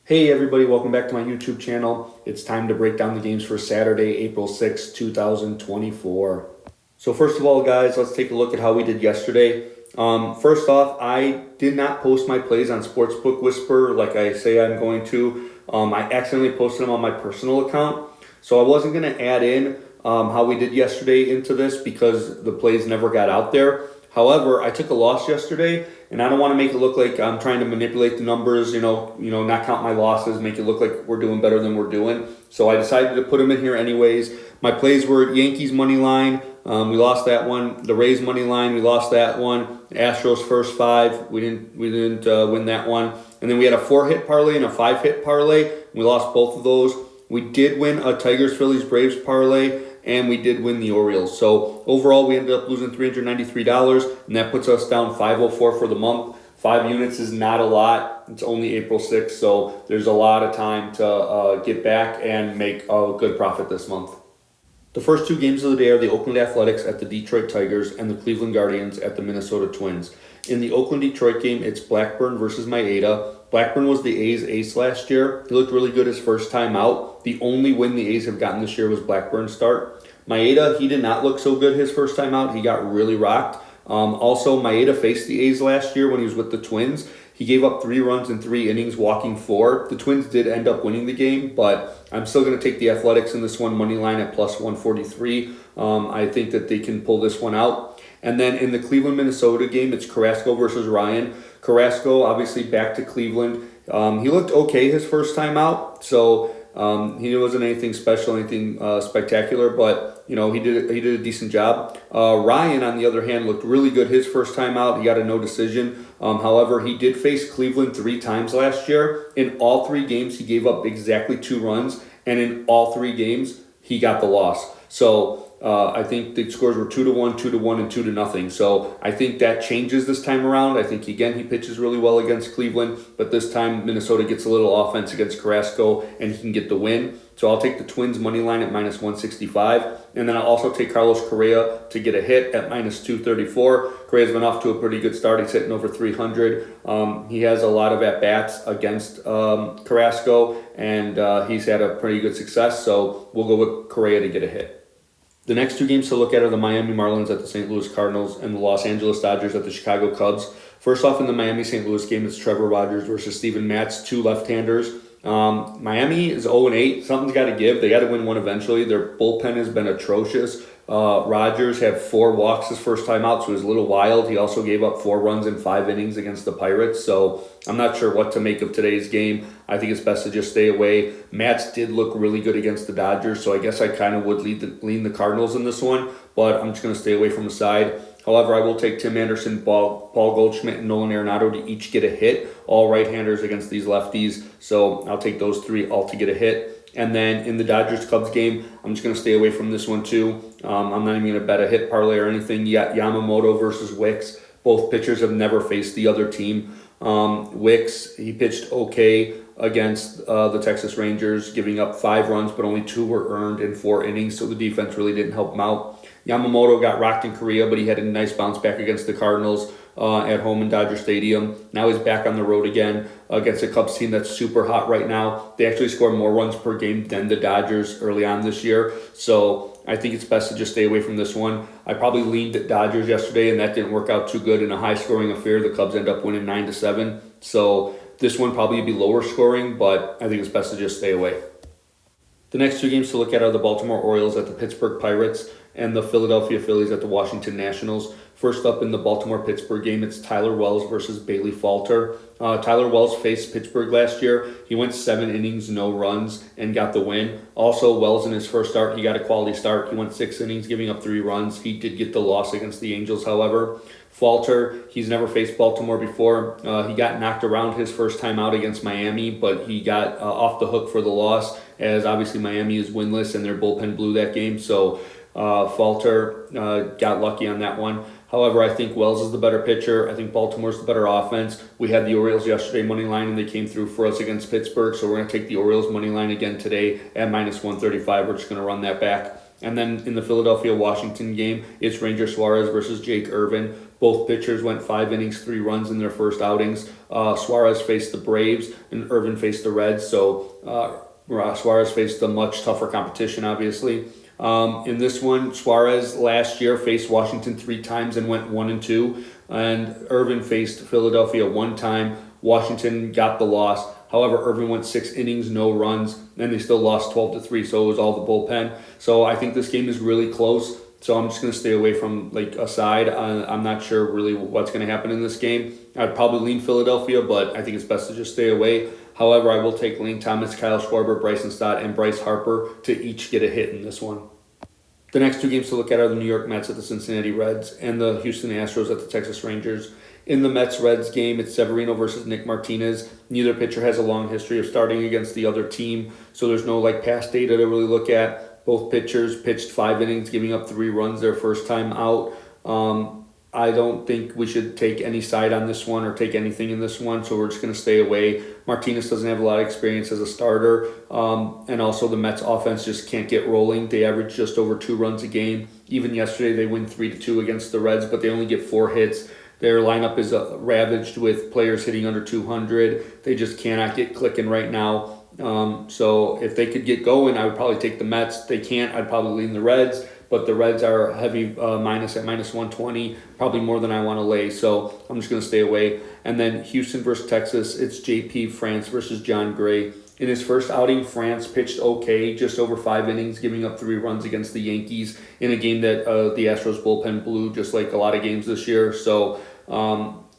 Hey everybody, welcome back to my YouTube channel. It's time to break down the games for Saturday, April 6, 2024. So first of all, guys, let's take a look at how we did yesterday. First off, I did not post my plays on Sportsbook Whisper like I say I'm going to. I accidentally posted them on my personal account. So I wasn't going to add in how we did yesterday into this because the plays never got out there. However, I took a loss yesterday, and I don't want to make it look like I'm trying to manipulate the numbers, not count my losses, make it look like we're doing better than we're doing. So I decided to put them in here anyways. My plays were Yankees money line, we lost that one. The Rays money line, we lost that one. Astros first five, we didn't win that one. And then we had a 4-hit parlay and a 5-hit parlay. We lost both of those. We did win a Tigers Phillies Braves parlay, and we did win the Orioles. So overall, we ended up losing $393, and that puts us down 504 for the month. 5 units is not a lot. It's only April 6th, so there's a lot of time to get back and make a good profit this month. The first 2 games of the day are the Oakland Athletics at the Detroit Tigers and the Cleveland Guardians at the Minnesota Twins. In the Oakland-Detroit game, it's Blackburn versus Maeda. Blackburn was the A's ace last year. He looked really good his first time out. The only win the A's have gotten this year was Blackburn's start. Maeda, he did not look so good his first time out. He got really rocked. Also, Maeda faced the A's last year when he was with the Twins. He gave up 3 runs in 3 innings, walking 4. The Twins did end up winning the game, but I'm still going to take the Athletics in this one, money line at plus 143. I think that they can pull this one out. And then in the Cleveland-Minnesota game, it's Carrasco versus Ryan. Carrasco, obviously back to Cleveland. He looked okay his first time out, so he wasn't anything special, anything spectacular, but he did a decent job. Ryan, on the other hand, looked really good his first time out. He got a no decision. However, he did face Cleveland 3 times last year. In all 3 games, he gave up exactly 2 runs, and in all 3 games, he got the loss. So I think the scores were 2-1, 2-1, and 2-0. So I think that changes this time around. I think, again, he pitches really well against Cleveland, but this time Minnesota gets a little offense against Carrasco, and he can get the win. So I'll take the Twins money line at minus 165, and then I'll also take Carlos Correa to get a hit at minus 234. Correa's been off to a pretty good start. He's hitting over 300. He has a lot of at-bats against Carrasco, and he's had a pretty good success, so we'll go with Correa to get a hit. The next 2 games to look at are the Miami Marlins at the St. Louis Cardinals and the Los Angeles Dodgers at the Chicago Cubs. First off, in the Miami-St. Louis game, it's Trevor Rogers versus Steven Matz, 2 left-handers. Miami is 0-8. Something's got to give. They got to win one eventually. Their bullpen has been atrocious. Rogers had 4 walks his first time out, so he was a little wild. He also gave up 4 runs in 5 innings against the Pirates, so I'm not sure what to make of today's game. I think it's best to just stay away. Matz did look really good against the Dodgers, so I guess I kind of would lean the Cardinals in this one, but I'm just going to stay away from the side. However, I will take Tim Anderson, Paul Goldschmidt, and Nolan Arenado to each get a hit. All right-handers against these lefties, so I'll take those 3 all to get a hit. And then in the Dodgers-Cubs game, I'm just going to stay away from this one too. I'm not even going to bet a hit parlay or anything. You got Yamamoto versus Wicks. Both pitchers have never faced the other team. Wicks, he pitched okay against the Texas Rangers, giving up 5 runs, but only 2 were earned in 4 innings, so the defense really didn't help him out. Yamamoto got rocked in Korea, but he had a nice bounce back against the Cardinals at home in Dodger Stadium. Now he's back on the road again against a Cubs team that's super hot right now. They actually score more runs per game than the Dodgers early on this year, so I think it's best to just stay away from this one. I probably leaned at Dodgers yesterday, and that didn't work out too good in a high-scoring affair. The Cubs end up winning 9-7, so this one probably be lower scoring, but I think it's best to just stay away. The next 2 games to look at are the Baltimore Orioles at the Pittsburgh Pirates and the Philadelphia Phillies at the Washington Nationals. First up in the Baltimore-Pittsburgh game, it's Tyler Wells versus Bailey Falter. Tyler Wells faced Pittsburgh last year. He went 7 innings, no runs, and got the win. Also, Wells in his first start, he got a quality start. He went 6 innings, giving up 3 runs. He did get the loss against the Angels, however. Falter, he's never faced Baltimore before. He got knocked around his first time out against Miami, but he got off the hook for the loss, as obviously Miami is winless and their bullpen blew that game. So Falter got lucky on that one. However, I think Wells is the better pitcher. I think Baltimore's the better offense. We had the Orioles yesterday money line, and they came through for us against Pittsburgh. So we're going to take the Orioles money line again today at minus 135. We're just going to run that back. And then in the Philadelphia-Washington game, it's Ranger Suarez versus Jake Irvin. Both pitchers went 5 innings, 3 runs in their first outings. Suarez faced the Braves and Irvin faced the Reds. So Suarez faced a much tougher competition, obviously. In this one, Suarez last year faced Washington 3 times and went 1-2. And Irvin faced Philadelphia 1 time. Washington got the loss. However, Irvin went 6 innings, no runs, and they still lost 12-3, so it was all the bullpen. So I think this game is really close. So I'm just going to stay away from a side. I'm not sure really what's going to happen in this game. I'd probably lean Philadelphia, but I think it's best to just stay away. However, I will take Lane Thomas, Kyle Schwarber, Bryson Stott, and Bryce Harper to each get a hit in this one. The next 2 games to look at are the New York Mets at the Cincinnati Reds and the Houston Astros at the Texas Rangers. In the Mets-Reds game, it's Severino versus Nick Martinez. Neither pitcher has a long history of starting against the other team, so there's no past data to really look at. Both pitchers pitched 5 innings, giving up 3 runs their first time out. I don't think we should take any side on this one or take anything in this one, so we're just going to stay away. Martinez doesn't have a lot of experience as a starter, and also the Mets offense just can't get rolling. They average just over 2 runs a game. Even yesterday, they win 3-2 against the Reds, but they only get 4 hits. Their lineup is ravaged with players hitting under 200. They just cannot get clicking right now. So if they could get going, I would probably take the Mets. They can't, I'd probably lean the Reds. But the Reds are heavy minus at minus 120, probably more than I want to lay. So I'm just going to stay away. And then Houston versus Texas, it's JP France versus John Gray. In his first outing, France pitched okay, just over 5 innings, giving up 3 runs against the Yankees in a game that the Astros bullpen blew, just like a lot of games this year. So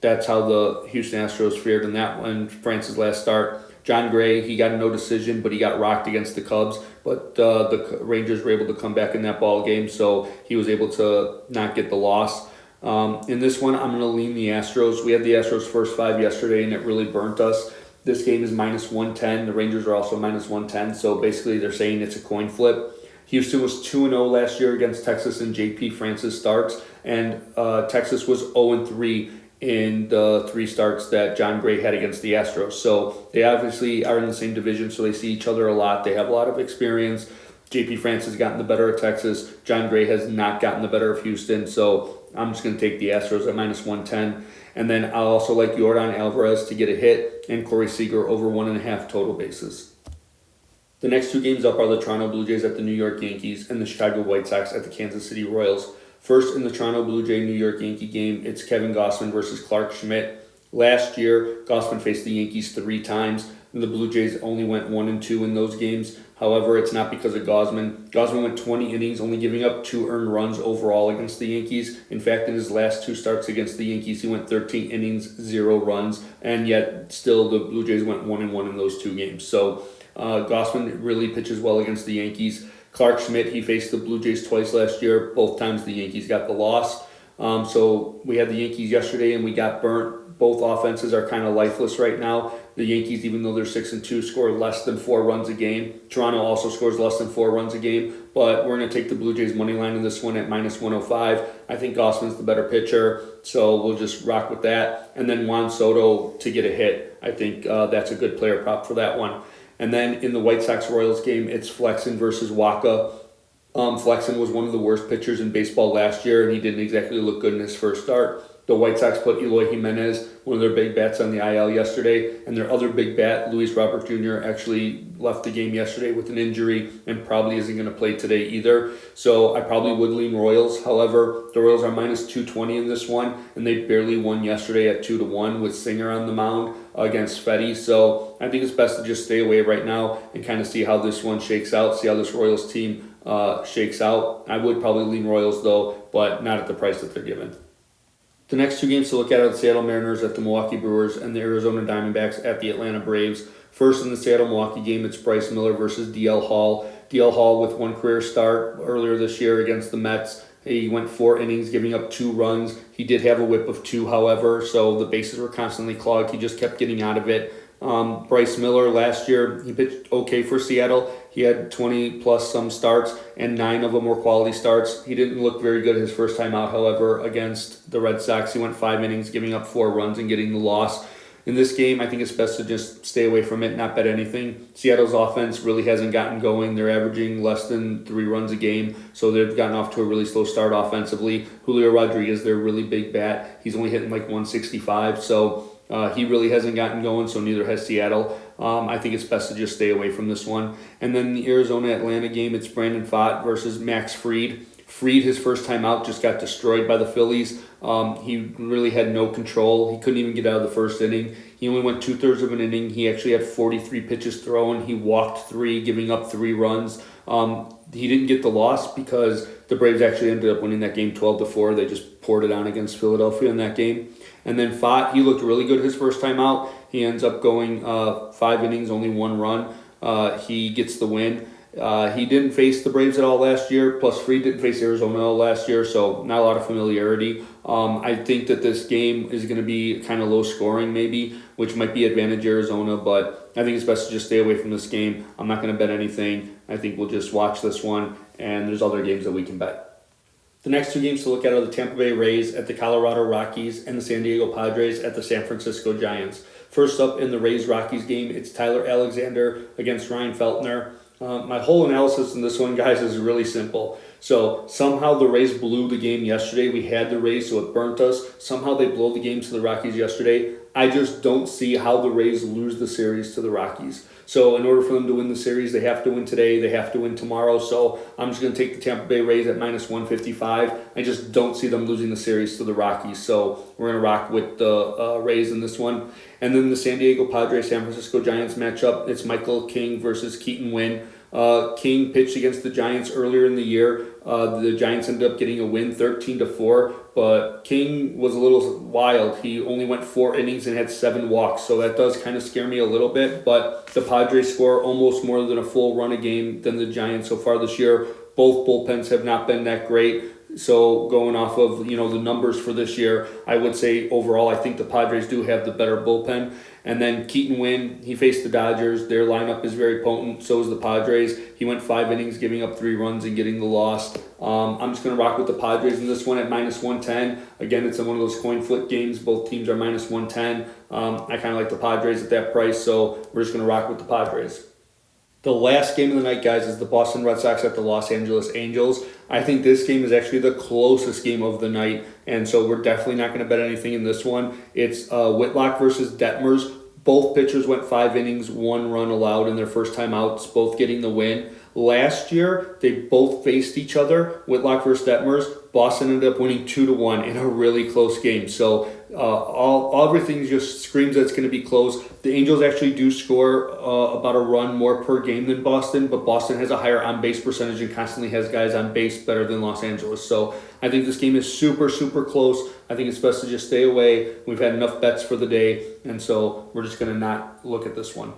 that's how the Houston Astros fared in that one, France's last start. John Gray, he got a no decision, but he got rocked against the Cubs. But the Rangers were able to come back in that ball game, so he was able to not get the loss. In this one, I'm going to lean the Astros. We had the Astros first 5 yesterday, and it really burnt us. This game is minus 110. The Rangers are also minus 110, so basically they're saying it's a coin flip. Houston was 2-0 last year against Texas in JP France's starts, and Texas was 0-3 in the 3 starts that John Gray had against the Astros. So they obviously are in the same division, so they see each other a lot. They have a lot of experience. JP France has gotten the better of Texas. John Gray has not gotten the better of Houston, so I'm just going to take the Astros at minus 110. And then I'll also like Yordan Alvarez to get a hit and Corey Seager over 1.5 total bases. The next 2 games up are the Toronto Blue Jays at the New York Yankees and the Chicago White Sox at the Kansas City Royals. First, in the Toronto Blue Jay New York Yankee game, it's Kevin Gausman versus Clark Schmidt. Last year, Gausman faced the Yankees 3 times. The Blue Jays only went 1-2 in those games. However, it's not because of Gausman. Gausman went 20 innings, only giving up 2 earned runs overall against the Yankees. In fact, in his last 2 starts against the Yankees, he went 13 innings, 0 runs, and yet still the Blue Jays went 1-1 in those 2 games. So Gausman really pitches well against the Yankees. Clark Schmidt, he faced the Blue Jays twice last year. Both times the Yankees got the loss. So we had the Yankees yesterday and we got burnt. Both offenses are kind of lifeless right now. The Yankees, even though they're 6-2, score less than 4 runs a game. Toronto also scores less than 4 runs a game. But we're going to take the Blue Jays money line in this one at minus 105. I think Gausman's the better pitcher, so we'll just rock with that. And then Juan Soto to get a hit. I think that's a good player prop for that one. And then in the White Sox-Royals game, it's Flexen versus Waka. Flexen was one of the worst pitchers in baseball last year, and he didn't exactly look good in his first start. The White Sox put Eloy Jimenez, one of their big bats, on the IL yesterday, and their other big bat, Luis Robert Jr., actually left the game yesterday with an injury and probably isn't going to play today either. So I probably would lean Royals. However, the Royals are minus 220 in this one, and they barely won yesterday at 2-1 with Singer on the mound against Fetty. So I think it's best to just stay away right now and kind of see how this one shakes out, see how this Royals team shakes out. I would probably lean Royals though, but not at the price that they're given. The next 2 games to look at are the Seattle Mariners at the Milwaukee Brewers and the Arizona Diamondbacks at the Atlanta Braves. First, in the Seattle-Milwaukee game, it's Bryce Miller versus DL Hall. DL Hall with 1 career start earlier this year against the Mets. He went 4 innings, giving up 2 runs. He did have a whip of 2, however, so the bases were constantly clogged. He just kept getting out of it. Bryce Miller last year, he pitched okay for Seattle. He had 20-plus some starts, and 9 of them were quality starts. He didn't look very good his first time out, however, against the Red Sox. He went 5 innings, giving up 4 runs and getting the loss. In this game, I think it's best to just stay away from it, not bet anything. Seattle's offense really hasn't gotten going. They're averaging less than 3 runs a game, so they've gotten off to a really slow start offensively. Julio Rodriguez, their really big bat, he's only hitting like 165, so he really hasn't gotten going, so neither has Seattle. I think it's best to just stay away from this one. And then the Arizona-Atlanta game, it's Brandon Pfaadt versus Max Fried. Fried, his first time out, just got destroyed by the Phillies. He really had no control. He couldn't even get out of the first inning. He only went 2/3 of an inning. He actually had 43 pitches thrown. He walked 3, giving up 3 runs. He didn't get the loss because the Braves actually ended up winning that game 12-4. They just poured it on against Philadelphia in that game. And then Pfaadt, he looked really good his first time out. He ends up going 5 innings, only 1 run. He gets the win. He didn't face the Braves at all last year, plus Fried didn't face Arizona all last year, so not a lot of familiarity. I think that this game is going to be kind of low scoring maybe, which might be advantage Arizona, but I think it's best to just stay away from this game. I'm not going to bet anything. I think we'll just watch this one, and there's other games that we can bet. The next 2 games to look at are the Tampa Bay Rays at the Colorado Rockies and the San Diego Padres at the San Francisco Giants. First up in the Rays-Rockies game, it's Tyler Alexander against Ryan Feltner. My whole analysis in this one, guys, is really simple. So somehow the Rays blew the game yesterday. We had the Rays, so it burnt us. Somehow they blow the game to the Rockies yesterday. I just don't see how the Rays lose the series to the Rockies. So in order for them to win the series, they have to win today. They have to win tomorrow. So I'm just going to take the Tampa Bay Rays at -155. I just don't see them losing the series to the Rockies. So we're going to rock with the Rays in this one. And then the San Diego Padres, San Francisco Giants matchup, it's Michael King versus Keaton Winn. King pitched against the Giants earlier in the year. The Giants ended up getting a win 13-4, but King was a little wild. He only went 4 innings and had 7 walks, so that does kind of scare me a little bit, but the Padres score almost more than a full run a game than the Giants so far this year. Both bullpens have not been that great. So going off of, the numbers for this year, I would say overall I think the Padres do have the better bullpen. And then Keaton Winn, he faced the Dodgers. Their lineup is very potent. So is the Padres. He went 5 innings, giving up 3 runs and getting the loss. I'm just going to rock with the Padres in this one at -110. Again, it's one of those coin flip games. Both teams are -110. I kind of like the Padres at that price, so we're just going to rock with the Padres. The last game of the night, guys, is the Boston Red Sox at the Los Angeles Angels. I think this game is actually the closest game of the night, and so we're definitely not going to bet anything in this one. It's Whitlock versus Detmers. Both pitchers went 5 innings, 1 run allowed in their first time outs, both getting the win. Last year, they both faced each other, Whitlock versus Detmers. Boston ended up winning 2-1 in a really close game. So everything just screams that it's going to be close. The Angels actually do score about a run more per game than Boston, but Boston has a higher on-base percentage and constantly has guys on base better than Los Angeles. So I think this game is super, super close. I think it's best to just stay away. We've had enough bets for the day, and so we're just going to not look at this one.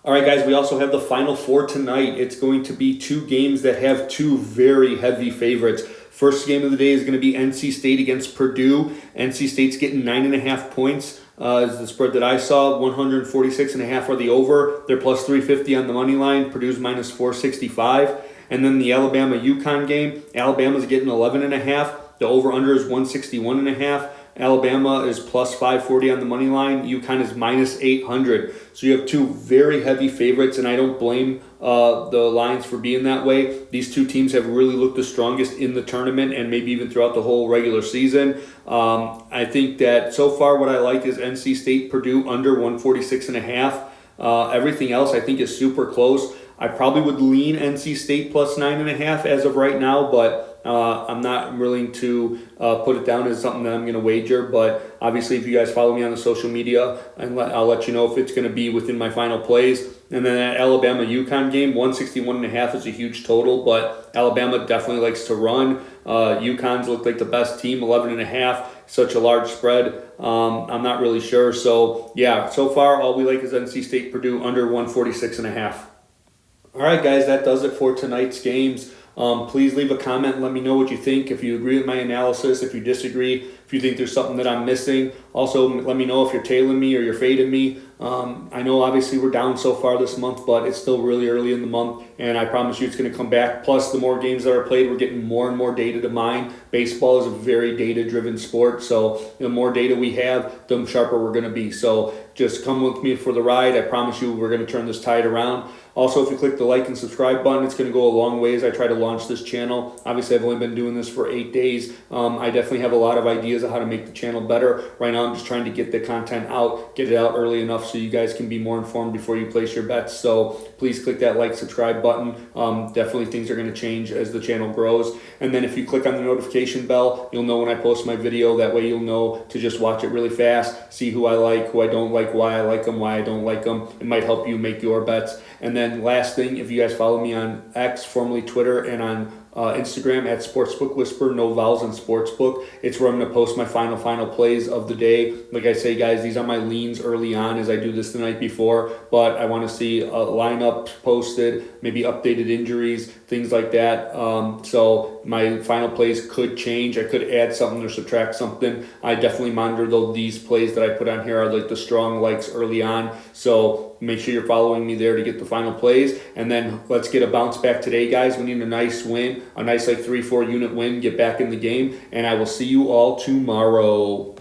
All right, guys, we also have the Final Four tonight. It's going to be 2 games that have 2 very heavy favorites. First game of the day is going to be NC State against Purdue. NC State's getting 9.5 points. Is the spread that I saw. 146.5 are the over. They're plus 350 on the money line. Purdue's minus 465. And then the Alabama-UConn game. Alabama's getting 11.5. The over-under is 161.5. Alabama is plus 540 on the money line. UConn is minus 800. So you have 2 very heavy favorites, and I don't blame the lines for being that way. These 2 teams have really looked the strongest in the tournament and maybe even throughout the whole regular season. I think that so far what I like is NC State, Purdue under 146.5. Everything else I think is super close. I probably would lean NC State plus 9.5 as of right now, but I'm not willing to put it down as something that I'm going to wager. But obviously, if you guys follow me on the social media, I'll let you know if it's going to be within my final plays. And then that Alabama-UConn game, 161.5 is a huge total, but Alabama definitely likes to run. UConn's looked like the best team, 11.5, such a large spread. I'm not really sure. So, yeah, so far all we like is NC State, Purdue under 146.5. All right, guys, that does it for tonight's games. Please leave a comment and let me know what you think. If you agree with my analysis, if you disagree, if you think there's something that I'm missing. Also, let me know if you're tailing me or you're fading me. I know obviously we're down so far this month, but it's still really early in the month, and I promise you it's going to come back. Plus, the more games that are played, we're getting more and more data to mine. Baseball is a very data-driven sport, so the more data we have, the sharper we're going to be. So just come with me for the ride. I promise you we're going to turn this tide around. Also, if you click the like and subscribe button, it's going to go a long ways. I try to launch this channel. Obviously, I've only been doing this for 8 days. I definitely have a lot of ideas of how to make the channel better. Right now, I'm just trying to get the content out, get it out early enough so you guys can be more informed before you place your bets. So please click that like, subscribe button. Definitely things are going to change as the channel grows. And then if you click on the notification bell, you'll know when I post my video. That way you'll know to just watch it really fast, see who I like, who I don't like, why I like them, why I don't like them. It might help you make your bets. And then last thing, if you guys follow me on X, formerly Twitter, and on Instagram at Sportsbook Whisper, no vowels in Sportsbook. It's where I'm going to post my final plays of the day. Like I say, guys, these are my leans early on as I do this the night before, but I want to see lineups posted, maybe updated injuries, things like that. So my final plays could change. I could add something or subtract something. I definitely monitor these plays that I put on here are like the strong likes early on. So make sure you're following me there to get the final plays. And then let's get a bounce back today, guys. We need a nice win, a nice like 3-4 unit win, get back in the game. And I will see you all tomorrow.